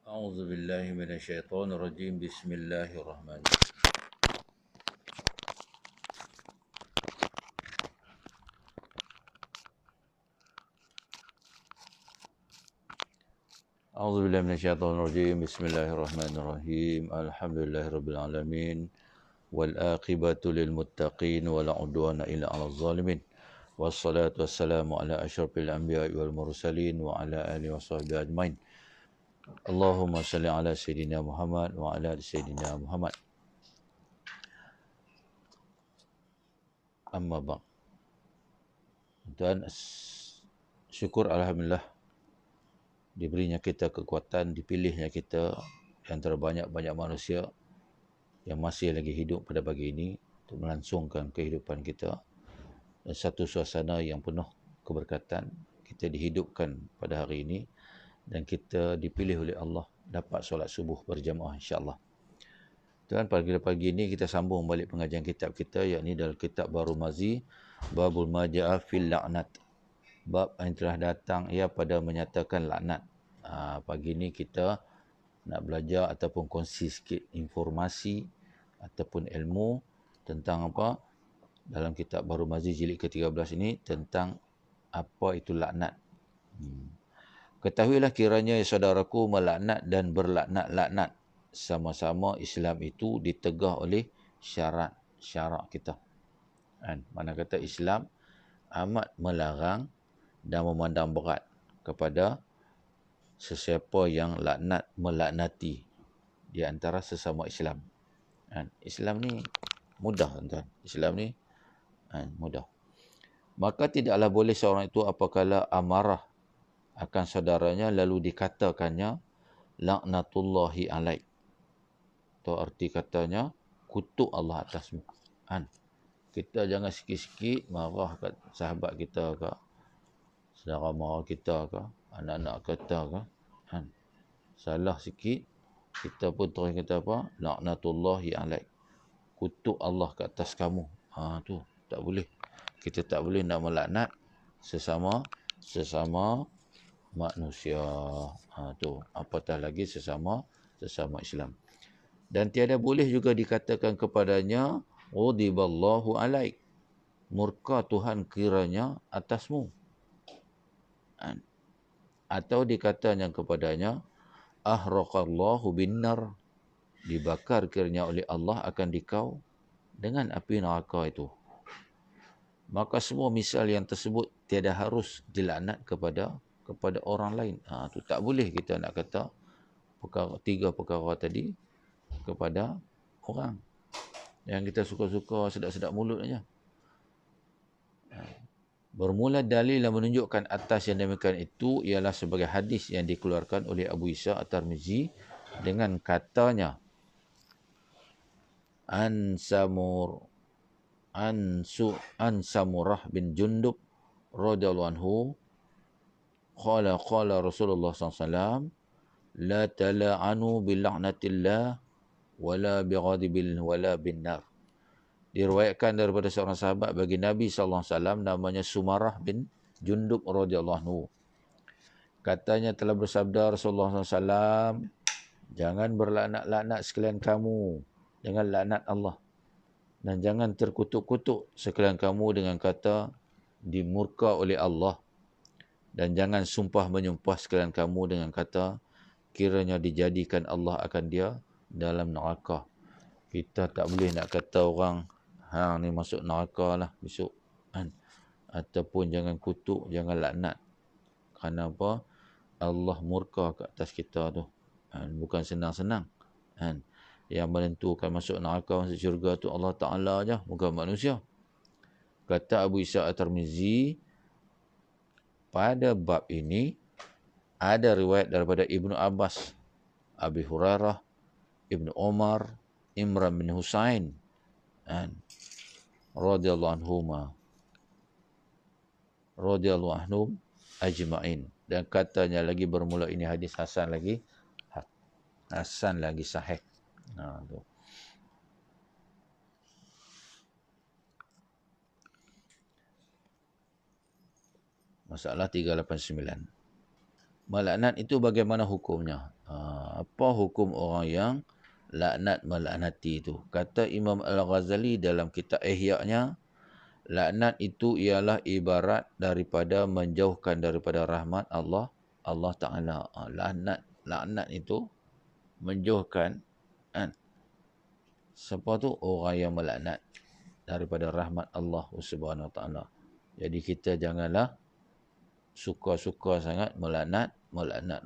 أعوذ بالله من الشيطان الرجيم بسم الله الرحمن الرحيم أعوذ بالله من الشيطان الرجيم بسم الله الرحمن الرحيم الحمد لله رب العالمين والآقبة للمتقين ولا عدوان إلا على الظالمين والصلاة والسلام على أشرف الأنبياء والمرسلين وعلى آله وصحبه أجمعين اللهم صل على سيدنا محمد وعلى آل سيدنا محمد أما بعد. Tuan, syukur Alhamdulillah diberinya kita kekuatan, dipilihnya kita antara banyak-banyak manusia yang masih lagi hidup pada pagi ini untuk melangsungkan kehidupan kita dan satu suasana yang penuh keberkatan. Kita dihidupkan pada hari ini dan kita dipilih oleh Allah dapat solat subuh berjamaah insya-Allah. Tuan, pada pagi ini kita sambung balik pengajian kitab kita, yakni dalam kitab Baru Mazi, Babul Maja'a fil La'nat. Bab yang telah datang ia pada menyatakan laknat. Pagi ini kita nak belajar ataupun kongsi sikit informasi ataupun ilmu tentang apa dalam kitab Baru Mazi jilid ke-13 ini tentang apa itu laknat. Ketahuilah kiranya ya saudaraku, melaknat dan berlaknat-laknat sama-sama Islam itu ditegah oleh syarat kita. Mana kata Islam amat melarang dan memandang berat kepada sesiapa yang melaknati di antara sesama Islam. Islam ni mudah, tuan. Islam ni mudah. Maka tidaklah boleh seorang itu apabila amarah akan saudaranya lalu dikatakannya laknatullahi alaik. Itu arti katanya kutuk Allah atasmu. Kita jangan sikit-sikit marah kat sahabat kita ke, saudara mara kita ke, anak-anak kita ke. Salah sikit, kita pun terus kata apa? Laknatullahi alaik. Kutuk Allah ke atas kamu. Tu tak boleh. Kita tak boleh nak melaknat sesama manusia. Tu apatah lagi sesama Islam. Dan tiada boleh juga dikatakan kepadanya ghadiballahu alaik, murka Tuhan kiranya atasmu. Atau dikatanya kepadanya ahraqallahu binnar, dibakar kiranya oleh Allah akan dikau dengan api neraka itu. Maka semua misal yang tersebut tiada harus dilaknat kepada orang lain. Tu tak boleh kita nak kata tiga perkara tadi kepada orang yang kita suka-suka sedap-sedap mulut aja. Bermula dalil yang menunjukkan atas yang demikian itu ialah sebagai hadis yang dikeluarkan oleh Abu Isa At-Tirmizi dengan katanya an Samurah bin Jundub radhiyallahu anhu qala Rasulullah SAW la tala'anu bil'anatillah wala bighadibil wala binnar. Diriwayatkan daripada seorang sahabat bagi Nabi SAW namanya Sumarah bin Jundub radhiyallahu anhu. Katanya telah bersabda Rasulullah SAW, jangan berlaknat-laknat sekalian kamu dengan laknat Allah, dan jangan terkutuk-kutuk sekalian kamu dengan kata dimurka oleh Allah, dan jangan sumpah menyumpah sekalian kamu dengan kata kiranya dijadikan Allah akan dia dalam neraka. Kita tak boleh nak kata orang hang ni masuk neraka lah besok. Ataupun jangan kutuk, jangan laknat. Kerana apa? Allah murka ke atas kita tu. Bukan senang-senang. Yang menentukan masuk neraka, masuk syurga tu Allah Ta'ala je, bukan manusia. Kata Abu Isa At-Tirmizi, pada bab ini ada riwayat daripada Ibnu Abbas, Abi Hurairah, Ibnu Umar, Imran bin Husain radhiyallahu anhum ajma'in. Dan katanya lagi bermula ini hadis hasan lagi sahih. Tu. Masalah 389. Melaknat itu bagaimana hukumnya? Apa hukum orang yang laknat melaknati itu? Kata Imam Al-Ghazali dalam kitab Ihya-nya, laknat itu ialah ibarat daripada menjauhkan daripada rahmat Allah Ta'ala. Laknat itu menjauhkan, kan? Siapa tu? Orang yang melaknat daripada rahmat Allah Subhanahu Wa Ta'ala. Jadi kita janganlah suka-suka sangat melaknat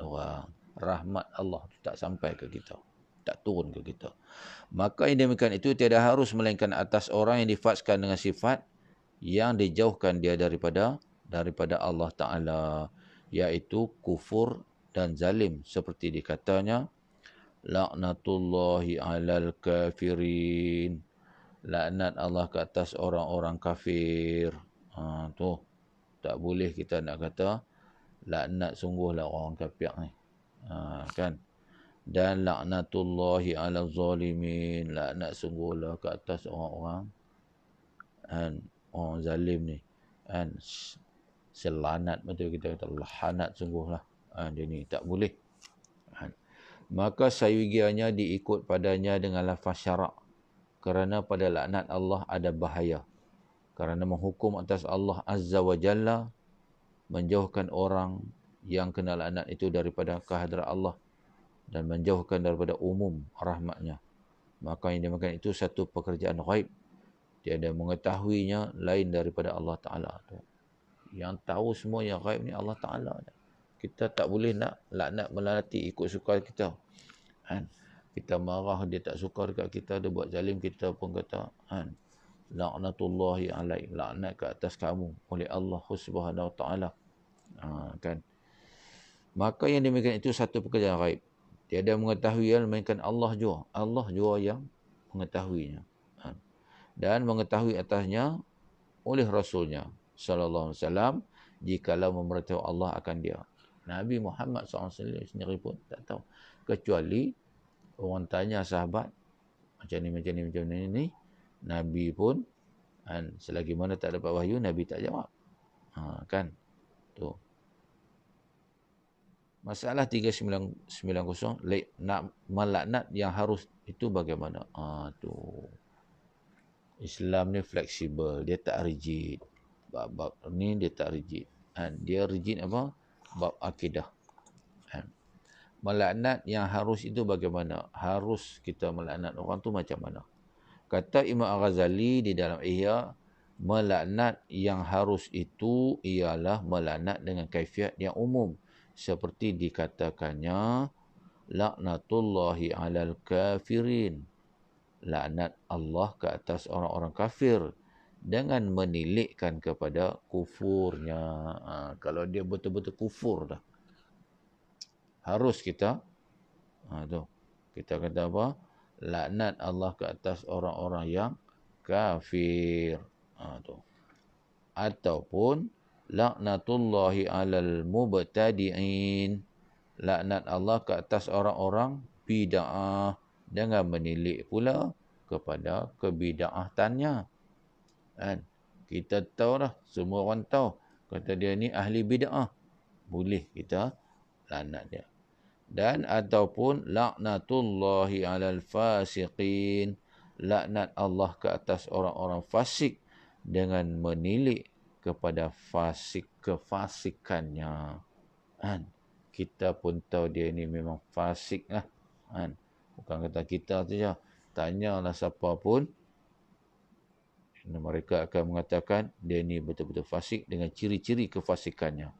orang. Rahmat Allah tu tak sampai ke kita, tak turun ke kita. Maka yang demikian itu tiada harus melainkan atas orang yang difatskan dengan sifat yang dijauhkan dia daripada Allah Ta'ala, iaitu kufur dan zalim, seperti dikatanya laknatullahi alal kafirin, laknat Allah ke atas orang-orang kafir. Tu tak boleh kita nak kata laknat sungguhlah orang kafir ni, kan? Dan laknatullahi alal zalimin, laknat sungguhlah ke atas orang-orang, kan, orang zalim ni, kan? Selanat betul kita kata, lahanat sungguhlah, dia ni tak boleh. Maka sayugianya diikut padanya dengan lafaz syarak, kerana pada laknat Allah ada bahaya, kerana menghukum atas Allah Azza wa Jalla, menjauhkan orang yang kena laknat itu daripada kehadrat Allah dan menjauhkan daripada umum rahmatnya. Maka yang demikian itu satu pekerjaan ghaib, tiada mengetahuinya lain daripada Allah Ta'ala. Yang tahu semua yang ghaib ni Allah Ta'ala. Kita tak boleh nak laknat melaknati ikut suka kita, kan? Kita marah dia tak suka dekat kita, dia buat zalim, kita pun kata, kan, laknatullahi alaik, laknat ke atas kamu oleh Allah Subhanahu Wa Ta'ala, kan? Maka yang demikian itu satu pekerjaan ghaib, tiada mengetahui melainkan Allah jua. Allah jua yang mengetahuinya, dan mengetahui atasnya oleh Rasulnya sallallahu alaihi wasallam, jikalau memberitahu Allah akan dia. Nabi Muhammad SAW sendiri pun tak tahu, kecuali orang tanya sahabat macam ni, Nabi pun, kan, selagi mana tak dapat wahyu, Nabi tak jawab, kan? Tu masalah 390, nak melaknat yang harus itu bagaimana? Tu Islam ni fleksibel, dia tak rigid. Bab ni dia tak rigid, kan? Dia rigid apa? Bab akidah, kan? Melaknat yang harus itu bagaimana? Harus kita melaknat orang tu macam mana? Kata Imam Al-Ghazali di dalam Ihya, melaknat yang harus itu ialah melaknat dengan kaifiat yang umum, seperti dikatakannya laknatullahi alal kafirin, laknat Allah ke atas orang-orang kafir, dengan menilikkan kepada kufurnya. Kalau dia betul-betul kufur dah, harus kita, kita kata apa? Laknat Allah ke atas orang-orang yang kafir. Ataupun laknatullahi alal mubtadi'in, laknat Allah ke atas orang-orang bid'ah, dengan menilik pula kepada kebid'ahannya, kan? Kita tahu dah, semua orang tahu, kata dia ni ahli bid'ah, boleh kita laknat dia. Dan ataupun laknatullahi alal fasiqin, laknat Allah ke atas orang-orang fasik, dengan menilik kepada kefasikannya, kan? Kita pun tahu dia ni memang fasik lah, kan? Bukan kata kita saja, tanyalah siapa pun, mereka akan mengatakan dia ni betul-betul fasik dengan ciri-ciri kefasikannya.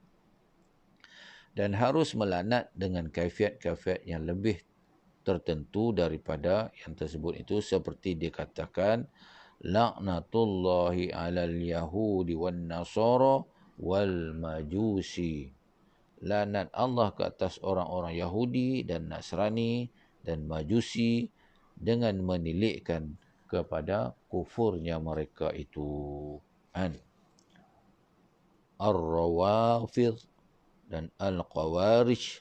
Dan harus melaknat dengan kaifiat-kaifiat yang lebih tertentu daripada yang tersebut itu, seperti dikatakan laknatullahi alal yahudi wan nasara wal majusi, laknat Allah ke atas orang-orang Yahudi dan Nasrani dan Majusi, dengan menilikkan kepada kufurnya mereka itu, kan? Ar-Rawafid dan Al-Qawarij,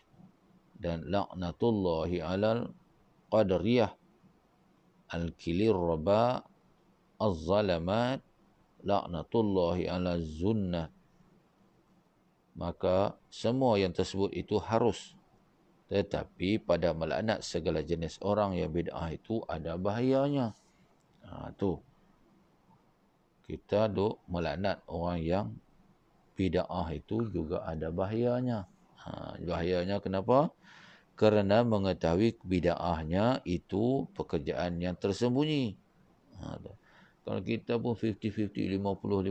dan laknatullahi alal Qadariyah, Al-Kilirraba, Az-Zalamat, laknatullahi alal Zunnat. Maka semua yang tersebut itu harus, Tetapi pada melaknat segala jenis orang yang bid'ah itu ada bahayanya. Tu. Kita duk melaknat orang yang bid'ah itu juga ada bahayanya. Bahayanya kenapa? Kerana mengetahui bid'ahnya itu pekerjaan yang tersembunyi. Kalau kita pun 50-50, 50-50.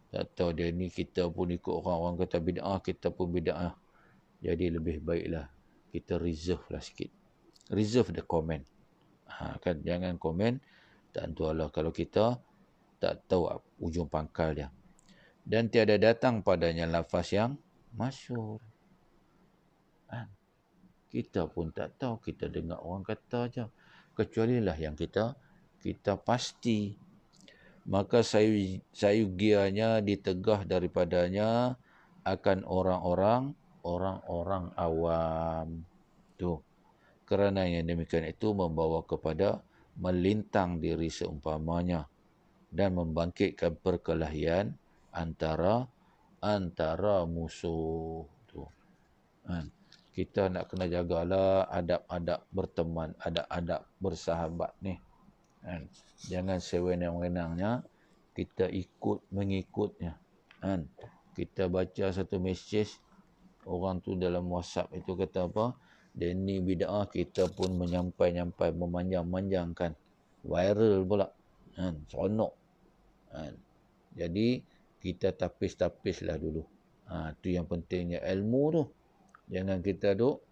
Tak tahu dia ni, kita pun ikut orang-orang kata bid'ah, kita pun bid'ah. Jadi lebih baiklah kita reserve lah sikit. Reserve the comment. Kan jangan komen, tak tentulah kalau kita tak tahu ujung pangkal dia. Dan tiada datang padanya lafaz yang masyhur. Kita pun tak tahu, kita dengar orang kata aja. Kecuali lah yang kita pasti. Maka sayugianya ditegah daripadanya akan orang-orang awam. Tu. Kerana yang demikian itu membawa kepada melintang diri seumpamanya dan membangkitkan perkelahian antara musuh. Tu. Kita nak kena jagalah adab-adab berteman, adab-adab bersahabat ni. Jangan sewenang-wenangnya kita ikut mengikutnya. Kita baca satu mesej, orang tu dalam WhatsApp itu kata apa? Dia ni bid'ah, kita pun menyampai-nyampai, memanjang-manjangkan. Viral pula. Seronok. Jadi kita tapis-tapislah dulu. Tu yang pentingnya ilmu tu. Jangan kita duk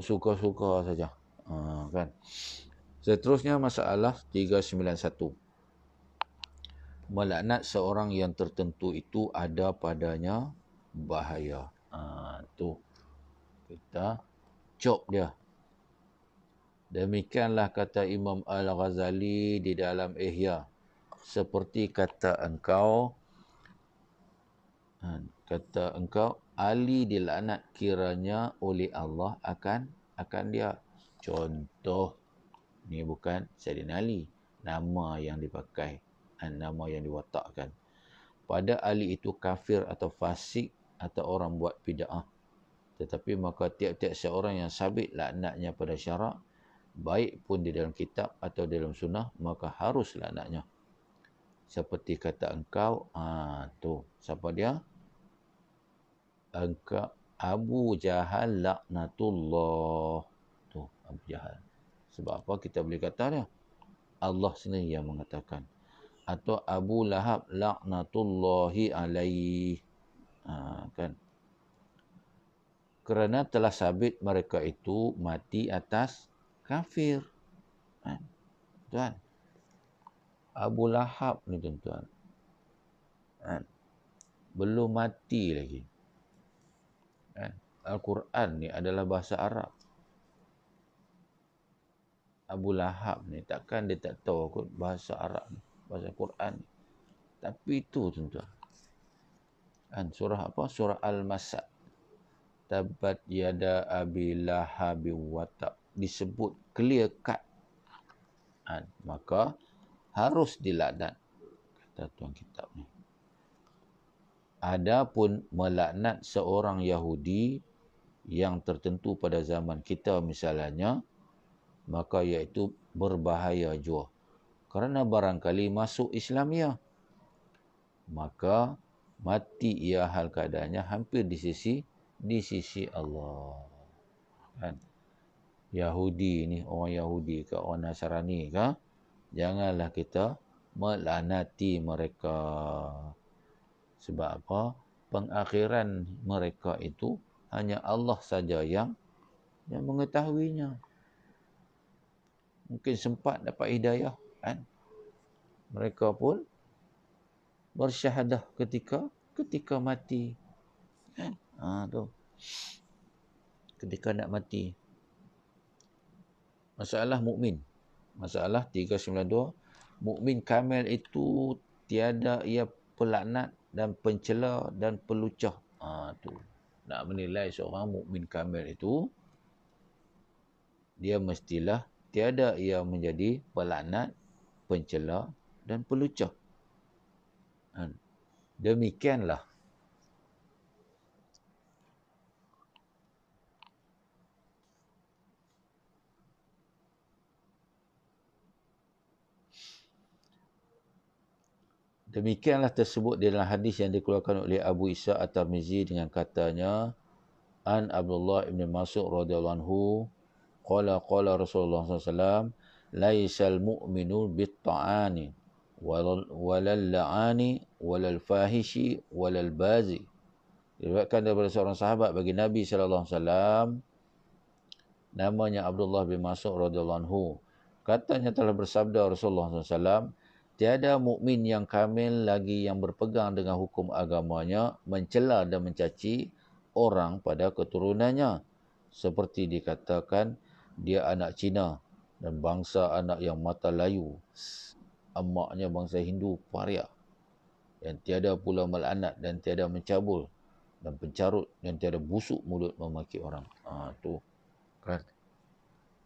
suka-suka saja. Kan? Seterusnya masalah 391. Melaknat seorang yang tertentu itu ada padanya bahaya. Tu. Kita cop dia. Demikianlah kata Imam Al-Ghazali di dalam Ihya. Seperti kata engkau, Ali dilaknat kiranya oleh Allah akan dia. Contoh, ni bukan Sayyidina Ali, nama yang dipakai, nama yang diwatakkan. Pada Ali itu kafir atau fasik atau orang buat bid'ah. Tetapi maka tiap-tiap seorang yang sabit laknatnya pada syarak, baik pun di dalam kitab atau dalam sunnah, maka harus laknatnya. Seperti kata engkau, tu, siapa dia? Engkau Abu Jahal laknatullah. Tu, Abu Jahal. Sebab apa kita boleh kata dia? Allah sendiri yang mengatakan. Atau Abu Lahab laknatullahi alaih. Kan? Kerana telah sabit mereka itu mati atas kafir. Tuan. Abu Lahab ni tuan-tuan. Belum mati lagi. Al-Quran ni adalah bahasa Arab. Abu Lahab ni takkan dia tak tahu kot bahasa Arab ni, bahasa Quran ni. Tapi itu tuan-tuan. Surah apa? Surah Al-Masad. Tabat yada abi lahabi watab. Disebut clear cut. Maka harus dilaknat, kata tuan kitab ni. Adapun melaknat seorang Yahudi yang tertentu pada zaman kita misalnya, maka iaitu berbahaya jua. Kerana barangkali masuk Islamia, maka mati ia hal keadaannya hampir di sisi Allah. Kan? Yahudi ni, orang Yahudi ke orang Nasrani ke, janganlah kita melaknati mereka. Sebab apa? Pengakhiran mereka itu hanya Allah saja yang mengetahuinya. Mungkin sempat dapat hidayah, kan? Mereka pun bersyahadah ketika mati. Kan? Tu. Ketika nak mati. Masalah mukmin. Masalah 392. Mukmin kamil itu tiada ia pelaknat dan pencela dan pelucah. Tu. Nak menilai seorang mukmin kamil itu, dia mestilah tiada ia menjadi pelaknat, pencela dan pelucah. Demikianlah Demikianlah tersebut di dalam hadis yang dikeluarkan oleh Abu Isa At-Tirmizi dengan katanya, An Abdullah ibn Mas'ud radhiyallahu anhu, qala Rasulullah SAW, laisal mu'minu bit-ta'ani walal la'ani walal fahishi walal bazi. Diriwayatkan daripada seorang sahabat bagi Nabi sallallahu alaihi wasallam, namanya Abdullah bin Mas'ud radhiyallahu anhu. Katanya telah bersabda Rasulullah SAW, tiada mukmin yang kamil lagi yang berpegang dengan hukum agamanya, mencela dan mencaci orang pada keturunannya. Seperti dikatakan, dia anak Cina dan bangsa anak yang mata layu. Emaknya bangsa Hindu paria. Dan tiada pula melaknat dan tiada mencabul dan pencarut dan tiada busuk mulut memaki orang. Tu kan.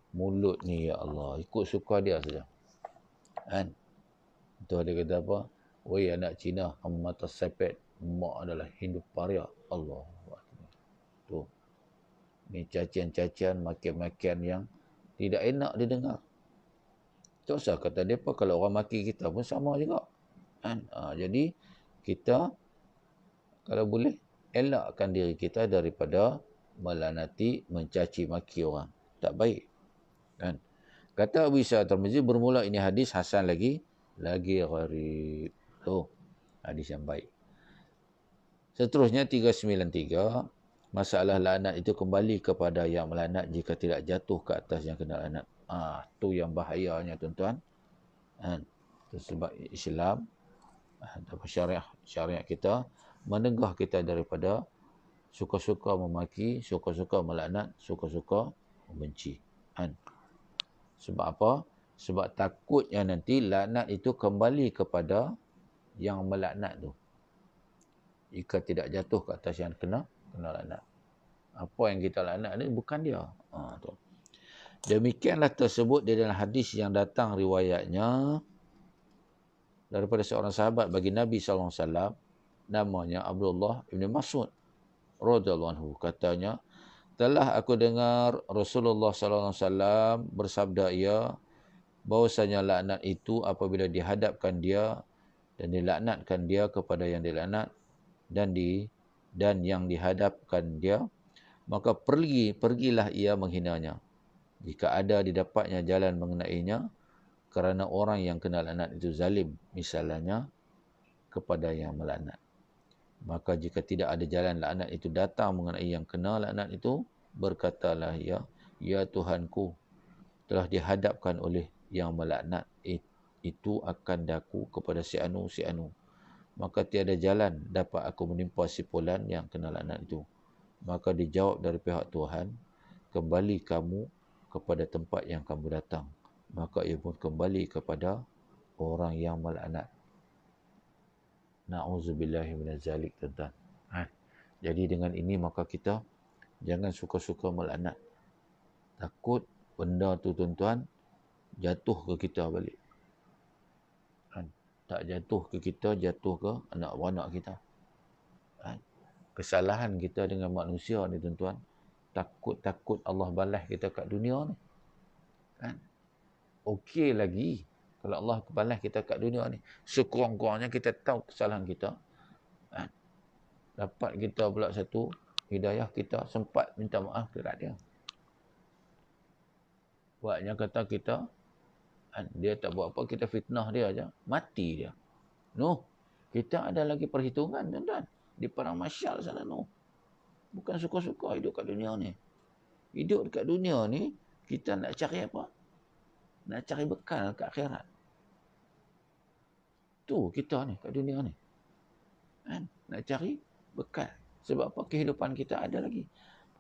Mulut ni ya Allah, ikut suka dia saja. Kan? Tu ada kata apa? Wei anak Cina, mata sepet, mak adalah Hindu paria. Allah. Tu. Ni cacian-cacian, makian-makian yang tidak enak didengar. Tak usah kata mereka, kalau orang maki kita pun sama juga. Kan? Jadi, kita kalau boleh, elakkan diri kita daripada melanati, mencaci maki orang. Tak baik. Kan? Kata Abu Isa At-Tirmizi, bermula ini hadis hasan lagi gharib. Hadis yang baik. Seterusnya 393, masalah laknat itu kembali kepada yang melaknat jika tidak jatuh ke atas yang kena laknat. Tu yang bahayanya tuan-tuan. Sebab Islam atau syariat kita menegah kita daripada suka-suka memaki, suka-suka melaknat, suka-suka membenci. Sebab apa? Sebab takutnya nanti laknat itu kembali kepada yang melaknat tu. Jika tidak jatuh ke atas yang kena laknat. Apa yang kita laknat ni bukan dia. Tu. Demikianlah tersebut di dalam hadis yang datang riwayatnya daripada seorang sahabat bagi Nabi SAW, namanya Abdullah bin Mas'ud radhiyallahu anhu. Katanya, telah aku dengar Rasulullah SAW bersabda ia, bahwasanya laknat itu apabila dihadapkan dia dan dilaknatkan dia kepada yang dilaknat dan yang dihadapkan dia, maka pergilah ia menghinanya. Jika ada didapatnya jalan mengenainya, kerana orang yang kena laknat itu zalim, misalnya kepada yang melaknat. Maka jika tidak ada jalan laknat itu datang mengenai yang kena laknat itu, berkatalah ia, ya Tuhanku, telah dihadapkan oleh yang melaknat itu akan daku kepada si anu. Maka tiada jalan dapat aku menimpa si fulan yang kena laknat itu. Maka dijawab dari pihak Tuhan, kembali kamu kepada tempat yang kamu datang. Maka ia pun kembali kepada orang yang melaknat. Na'udzubillahi minazalik, tuan-tuan. Jadi dengan ini maka kita jangan suka-suka melaknat. Takut benda tu, tuan-tuan, jatuh ke kita balik. Tak jatuh ke kita, jatuh ke anak-anak kita. Kesalahan kita dengan manusia ni, tuan-tuan, takut Allah balas kita kat dunia ni. Okey lagi kalau Allah balas kita kat dunia ni. Sekurang-kurangnya kita tahu kesalahan kita. Dapat kita pula satu hidayah, kita sempat minta maaf kepada dia. Buatnya kata kita, dia tak buat apa, kita fitnah dia aja, mati dia. Kita ada lagi perhitungan, tuan-tuan. Di perang masyar sana, bukan suka-suka hidup kat dunia ni. Hidup dekat dunia ni, kita nak cari apa? Nak cari bekal kat akhirat. Tu kita ni, kat dunia ni. Nak cari bekal. Sebab apa? Kehidupan kita ada lagi.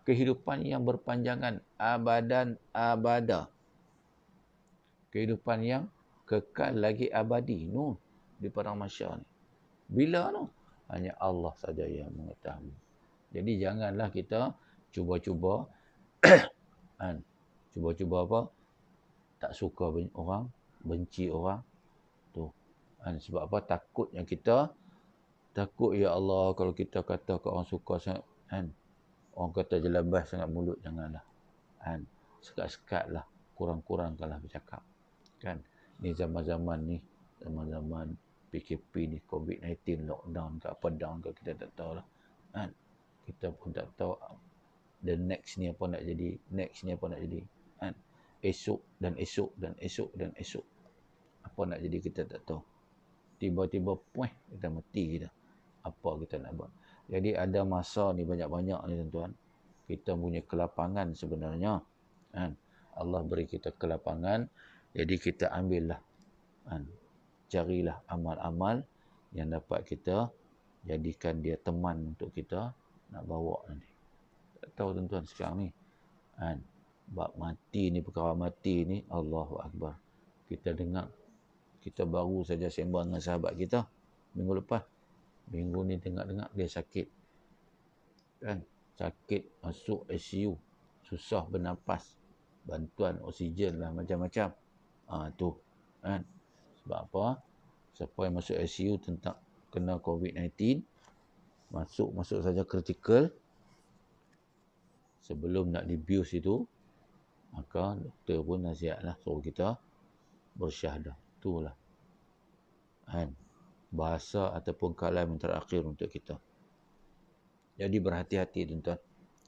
Kehidupan yang berpanjangan abadan abada. Kehidupan yang kekal lagi abadi. Di padang mahsyar ni. Bila tu? Hanya Allah saja yang mengetahui. Jadi janganlah kita cuba-cuba cuba-cuba apa? Tak suka orang, benci orang. Tu. Sebab apa? Takutnya kita, takut ya Allah kalau kita kata ke orang suka sangat, orang kata jelabah sangat mulut, janganlah. Sekat-sekatlah, kurang-kurangkanlah bercakap. Ni zaman-zaman ni, zaman-zaman PKP ni, COVID-19, lockdown ke apa down ke, kita tak tahu lah. Kan? Kita pun tak tahu the next ni apa nak jadi, next ni apa nak jadi. Kan? Esok dan esok dan esok dan esok. Apa nak jadi kita tak tahu. Tiba-tiba puih kita mati kita. Apa kita nak buat. Jadi ada masa ni banyak-banyak ni tuan-tuan. Kita punya kelapangan sebenarnya. Kan? Allah beri kita kelapangan. Jadi kita ambillah. Kan? Carilah amal-amal yang dapat kita jadikan dia teman untuk kita nak bawa nanti. Tak tahu tuan-tuan sekarang ni. Kan? Bab mati ni, perkara mati ni, Allahu Akbar. Kita dengar. Kita baru saja sembang dengan sahabat kita minggu lepas. Minggu ni dengar-dengar dia sakit. Kan? Sakit, masuk ICU. Susah bernafas. Bantuan oksigen lah, macam-macam. Tu. Kan? Sebab apa? Siapa yang masuk ICU tentang kena COVID-19, masuk saja kritikal. Sebelum nak dibius itu, maka doktor pun nasihatlah suruh kita bersyahadah. Itulah. Kan? Bahasa ataupun kalam yang terakhir untuk kita. Jadi berhati-hati tuan-tuan.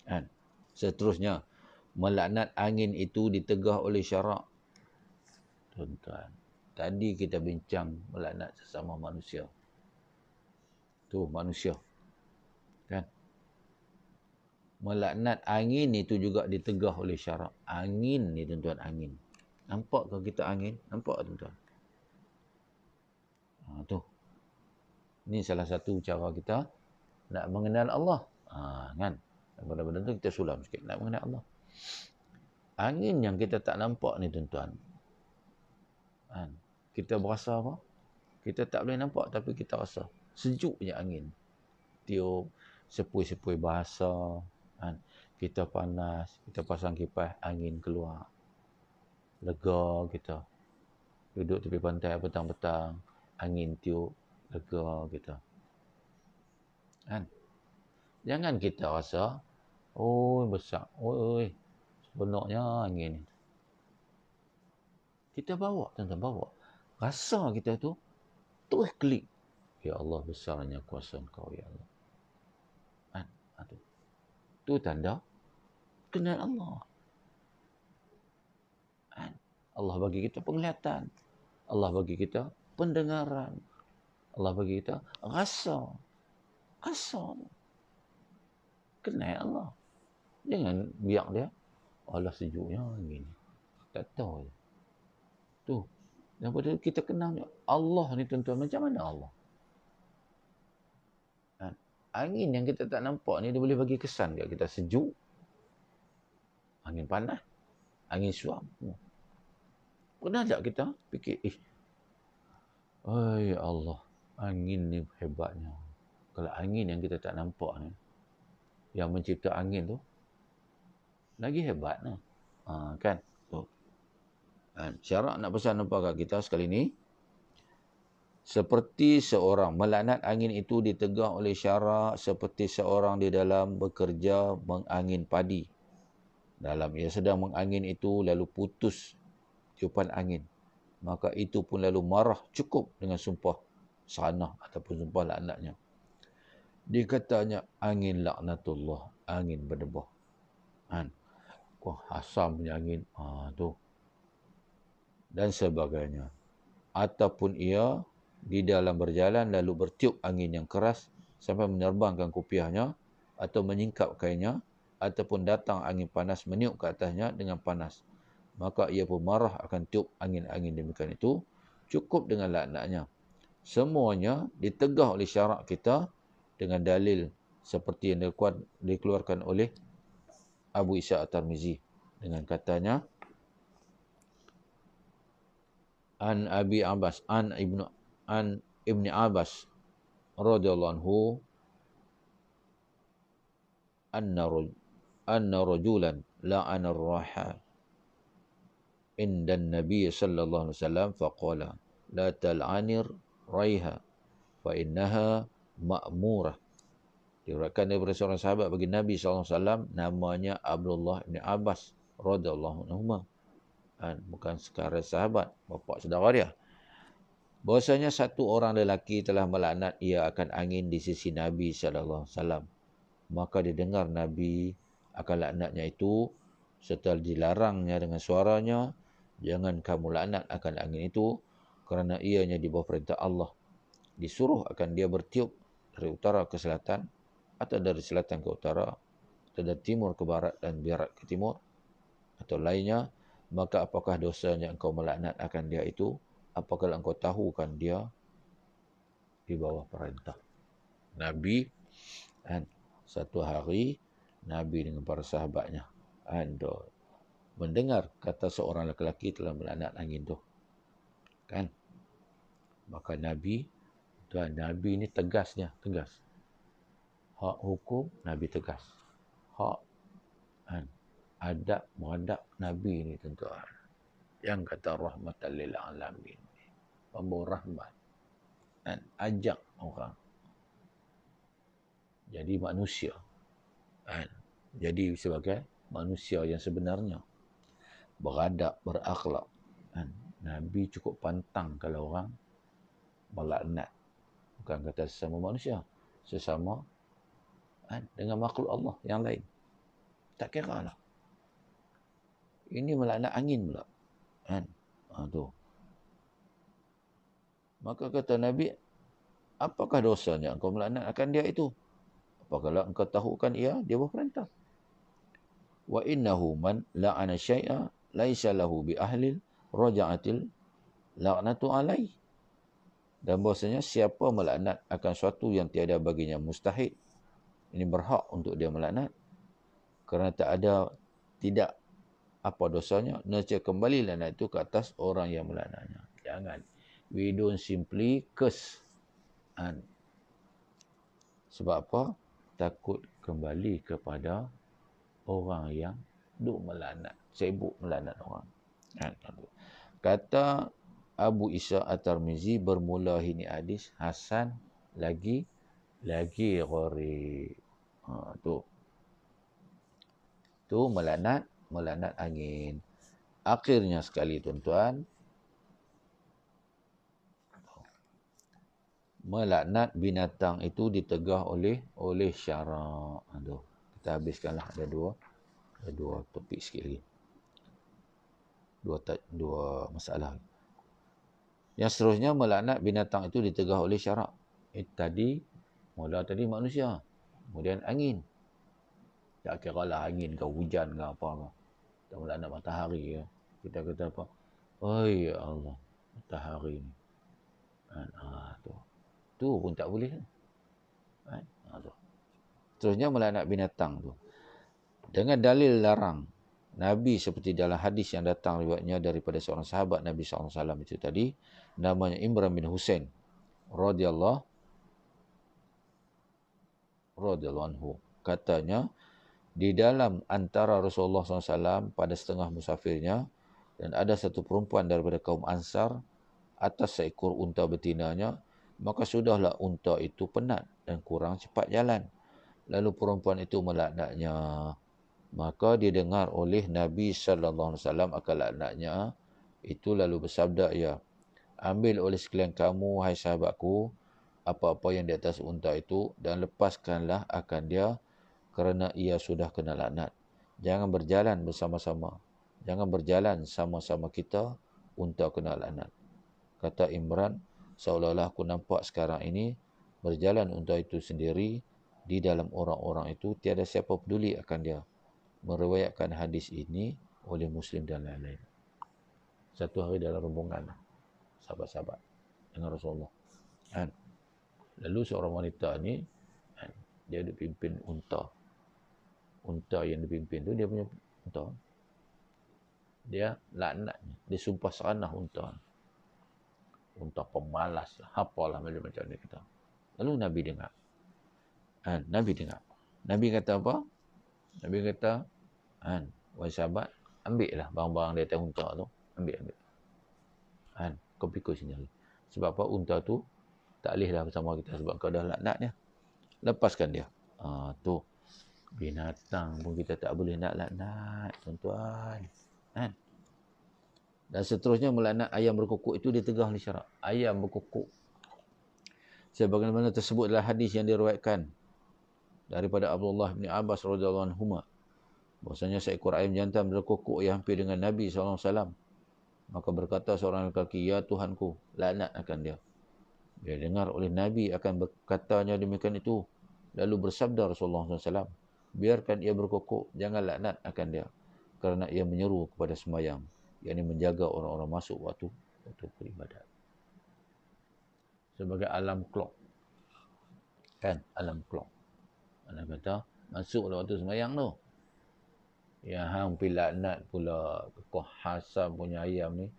Kan? Seterusnya, melaknat angin itu ditegah oleh syarak. Tuan-tuan, tadi kita bincang melaknat sesama manusia. Tu manusia. Kan? Melaknat angin itu juga ditegah oleh syarak. Angin ni tuan-tuan, angin. Nampak ke kita angin? Nampak tuan-tuan? Tu. Ini salah satu cara kita nak mengenal Allah. Kan? Benda-benda tu kita sulam sikit. Nak mengenal Allah. Angin yang kita tak nampak ni tuan-tuan. Kan? Kita berasa apa? Kita tak boleh nampak tapi kita rasa. Sejuk je angin. Tiup, sepui-sepui bahasa. Kan? Kita panas. Kita pasang kipas, angin keluar. Lega kita. Duduk tepi pantai petang-petang. Angin tiup. Lega kita. Kan? Jangan kita rasa, oh besar, oi, sebenarnya angin ni. Kita bawa, tuan-tuan, bawa. Rasa kita tu, terus klik. Ya Allah, besarnya kuasa Engkau, ya Allah. Kan? Itu tanda kenal Allah. Kan? Allah bagi kita penglihatan. Allah bagi kita pendengaran. Allah bagi kita rasa. Rasa. Kenal Allah. Jangan biar dia, Allah sejuknya angin. Tak tahu. Tu. Dan pada kita kenal Allah ni tuan-tuan, macam mana Allah? Kan? Angin yang kita tak nampak ni, dia boleh bagi kesan kat kita sejuk. Angin panas. Angin suam. Pernah tak kita fikir, ay Allah, angin ni hebatnya. Kalau angin yang kita tak nampak ni, yang mencipta angin tu, lagi hebat lah. Kan? Syarak nak pesan apa kat kita sekali ni? Seperti seorang, melaknat angin itu ditegah oleh syarak seperti seorang di dalam bekerja mengangin padi. Dalam ia sedang mengangin itu lalu putus tiupan angin. Maka itu pun lalu marah cukup dengan sumpah sanah ataupun sumpah laknatnya. Dikatanya angin laknatullah, angin berdebah. Kan? Wah, asam punya angin. Tu. Dan sebagainya. Ataupun ia di dalam berjalan lalu bertiup angin yang keras sampai menerbangkan kopiahnya atau menyingkap kainnya, ataupun datang angin panas meniup ke atasnya dengan panas. Maka ia pun marah akan tiup angin-angin demikian itu, cukup dengan laknatnya. Semuanya ditegah oleh syarak kita dengan dalil seperti yang dikeluarkan oleh Abu Isa At-Tirmizi dengan katanya, an Abi Abbas an Ibni Abbas radhiyallahu anhu anna rajulan la'ana ar-rahal inda an-nabiy sallallahu alaihi wasallam faqala la tal'anir raiha fa innaha ma'murah. Diriwayatkan daripada seorang sahabat bagi Nabi SAW, namanya Abdullah bin Abbas radhiyallahu anhu. Bukan sekadar sahabat, bapa saudara dia. bahwasanya satu orang lelaki telah melaknat ia akan angin di sisi Nabi SAW. Maka didengar Nabi akan laknatnya itu, serta dilarangnya dengan suaranya, jangan kamu laknat akan angin itu, kerana ianya di bawah perintah Allah. Disuruh akan dia bertiup dari utara ke selatan, atau dari selatan ke utara, atau dari timur ke barat dan barat ke timur, atau lainnya. Maka apakah dosanya engkau melaknat akan dia itu, apakah engkau tahu kan dia di bawah perintah Nabi. Dan satu hari Nabi dengan para sahabatnya mendengar kata seorang lelaki telah melaknat angin tu, kan? Maka Nabi ni tegas. Hak hukum Nabi tegas. Hak adab menghadap Nabi ni tuan-tuan, yang kata rahmatan lil alamin, pembawa rahmat, dan ajak orang jadi manusia, jadi sebagai manusia yang sebenarnya, beradab, berakhlak. Nabi cukup pantang kalau orang melaknat, bukan kata sesama manusia, sesama dengan makhluk Allah yang lain, tak kira lah. Ini melaknat angin pula, tu. Maka kata Nabi, apakah dosanya engkau melaknat akan dia itu? Apakah engkau tahu kan dia berperintah? Wa innahu man la'ana syai'a laisa lahu bi ahlil raja'atil la'natu alai. Dan bahasanya siapa melaknat akan suatu yang tiada baginya mustahil, ini berhak untuk dia melaknat, kerana tidak apa dosanya, nescaya kembali laknat itu ke atas orang yang melaknatnya. Jangan. We don't simply curse. Sebab apa? Takut kembali kepada orang yang melaknat, sibuk melaknat orang. Kata Abu Isa At-Tirmizi, bermula ini hadis hasan lagi gharib. Tu melaknat angin. Akhirnya sekali tuan-tuan, melaknat binatang itu ditegah oleh syarak. Kita habiskanlah, ada dua topik sikit lagi. Dua masalah. Yang seterusnya, melaknat binatang itu ditegah oleh syarak. Tadi manusia, kemudian angin. Tak kira lah angin ke hujan ke apa. Kita melaknat matahari ke. Kita kata apa? Oh ya Allah, matahari ni. Tu pun tak boleh. Terusnya melaknat binatang tu dengan dalil larang. Nabi seperti dalam hadis yang datang riwayatnya daripada seorang sahabat Nabi SAW itu tadi, namanya Imran bin Husain radhiyallahu anhu. Katanya, di dalam antara Rasulullah SAW pada setengah musafirnya, dan ada satu perempuan daripada kaum Ansar atas seekor unta betinanya, maka sudahlah unta itu penat dan kurang cepat jalan. Lalu perempuan itu melaknatnya. Maka didengar oleh Nabi SAW akan laknatnya itu, lalu bersabda ia, ambil oleh sekalian kamu, hai sahabatku, apa-apa yang di atas unta itu, dan lepaskanlah akan dia, kerana ia sudah kena laknat. Jangan berjalan bersama-sama. Jangan berjalan sama-sama kita, unta kena laknat. Kata Imran, seolah-olah aku nampak sekarang ini, berjalan unta itu sendiri, di dalam orang-orang itu, tiada siapa peduli akan dia. Meriwayatkan hadis ini oleh Muslim dan lain-lain. Satu hari dalam rombongan sahabat-sahabat dengan Rasulullah. Lalu seorang wanita ni, dia ada pimpin unta. Unta yang dipimpin tu dia punya unta. Dia laknatnya. Dia sumpah seranah unta. Unta pemalas lah. Apalah macam-macam dia kata. Lalu Nabi dengar. Nabi kata apa? Nabi kata, wahai sahabat, ambil lah barang-barang di atas unta tu. Ambil. Kau pikul sendiri. Sebab apa? Unta tu tak boleh dah bersama kita sebab kau dah laknat dia. Lepaskan dia. Tu. Binatang pun kita tak boleh nak laknat, tuan-tuan. Dan seterusnya melaknat ayam berkokok itu ditegah oleh syarak. Ayam berkokok. Sebagaimana tersebut adalah hadis yang diriwayatkan daripada Abdullah bin Abbas radhiyallahu anhuma. Bahwasanya seekor ayam jantan berkokok yang hampir dengan Nabi SAW. Maka berkata seorang lelaki, "Ya Tuhanku, laknat akan dia." Dia dengar oleh Nabi akan berkatanya demikian itu. Lalu bersabda Rasulullah SAW, "Biarkan ia berkokok, jangan laknat akan dia. Kerana ia menyeru kepada sembahyang, yakni menjaga orang-orang masuk waktu beribadat." Sebagai alam clock. Kan? Alam clock. Mana kata, masuklah waktu sembahyang tu. Yang hang pergi laknat pula kau hasam punya ayam ni,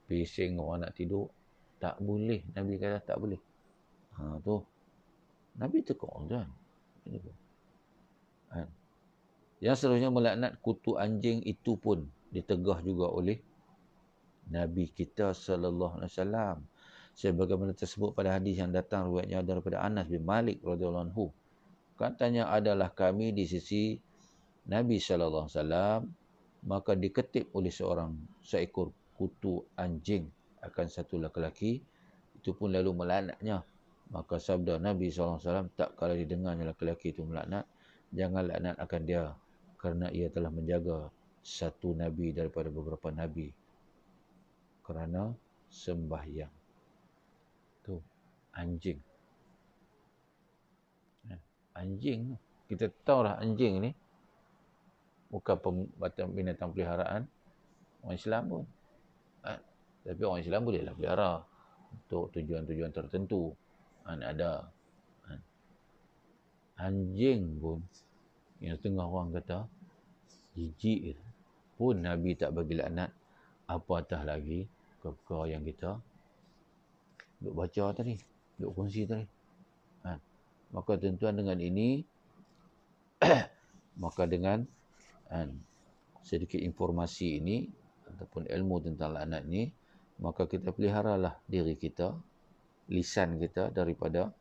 bising orang nak tidur. Tak boleh. Nabi kata tak boleh. Tu. Nabi tekuk kan. Yang seterusnya melaknat kutu anjing itu pun ditegah juga oleh Nabi kita sallallahu alaihi wasallam. Sebagaimana tersebut pada hadis yang datang riwayatnya daripada Anas bin Malik radhiyallahu anhu. Katanya, adalah kami di sisi Nabi sallallahu alaihi wasallam, maka diketip oleh seekor kutu anjing akan satu lelaki, itu pun lalu melaknatnya. Maka sabda Nabi SAW, tak kala didengarnya lelaki itu melaknat, jangan laknat akan dia, kerana ia telah menjaga satu Nabi daripada beberapa Nabi kerana sembahyang. Tu, anjing. Anjing, kita tahu lah anjing ni bukan binatang peliharaan orang Islam pun. Tapi orang Islam bolehlah pelihara untuk tujuan-tujuan tertentu. Ada. Anjing pun, yang setengah orang kata, jijik pun Nabi tak bagi laknat. Apatah lagi perkara yang kita duk baca tadi, duk kongsi tadi. Maka tuan-tuan dengan ini, maka dengan sedikit informasi ini, ataupun ilmu tentang laknat ni, maka kita peliharalah diri kita, lisan kita daripada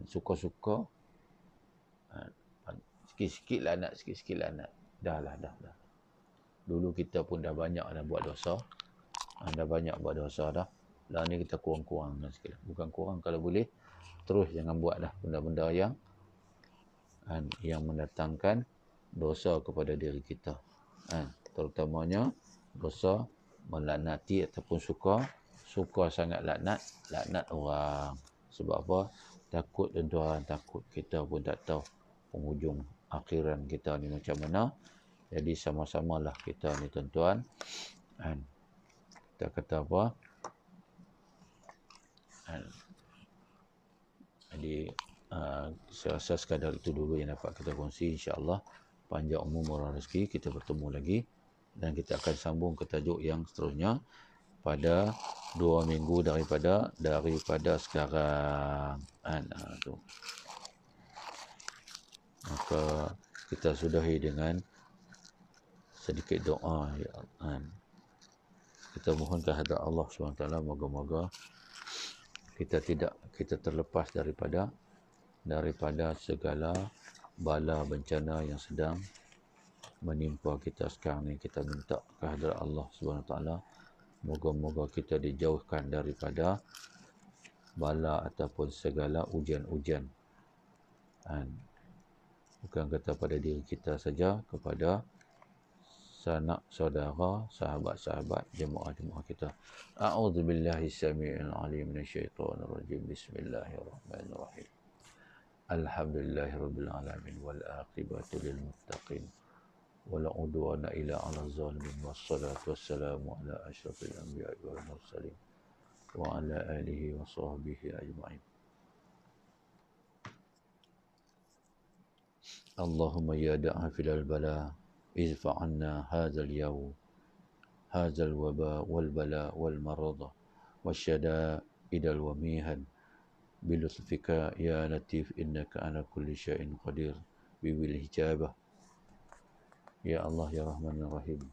suka-suka sikit-sikit laknat. Dah. Dulu kita pun dah banyak dah buat dosa. Dah. Lah ni kita kurang-kurangkan sikit. Bukan kurang, kalau boleh terus jangan buat dah benda-benda yang mendatangkan dosa kepada diri kita. Terutamanya dosa melaknati ataupun suka sangat laknat orang. Sebab apa? Takut tuan-tuan, takut kita pun tak tahu penghujung akhiran kita ni macam mana. Jadi sama-samalah kita ni tuan-tuan. Kita kata apa? Jadi saya rasa sekadar itu dulu yang dapat kita kongsi. InsyaAllah panjang umur murah rezeki, kita bertemu lagi. Dan kita akan sambung ke tajuk yang seterusnya pada 2 minggu daripada sekarang. Tu. Maka kita sudahi dengan sedikit doa. Kita mohon kehadrat Allah SWT, moga-moga kita terlepas daripada segala bala bencana yang sedang menimpa kita sekarang ni. Kita minta kehadrat Allah SWT, moga-moga kita dijauhkan daripada bala ataupun segala ujian-ujian. Bukan kata pada diri kita saja, kepada sanak saudara, sahabat-sahabat, jemaah-jemaah kita. A'udzubillahi samii'il 'aliim minasyaitonir rajim. Bismillahirrahmanirrahim. Alhamdulillahirabbil alamin wal aqibatu lil muttaqin. Wala udwana illa 'alal zalimin. Wassalatu wassalamu ala asyrafil anbiya'i wal mursalin wa ala alihi wa sahbihi ajma'in. Allahumma ya da'afil bala izfa' anna hadzal yawm hadzal waba wal bala wal marada wasyada'idal wamihan bilutfika ya latif innaka ala kulli syai'in qadir biwil hijabah. Ya Allah ya Rahman ya Rahim,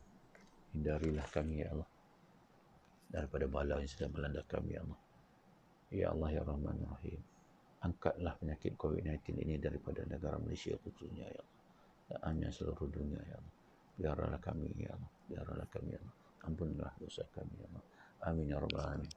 hindarilah kami ya Allah daripada bala yang sedang melanda kami ya Allah. Ya Allah ya Rahman ya Rahim, angkatlah penyakit COVID-19 ini daripada negara Malaysia khususnya ya Allah, dan seluruh dunia ya Allah. Biarlah kami ya Allah, biarlah kami ya Allah. Ampunilah dosa kami ya Allah. Amin ya rabbal alamin.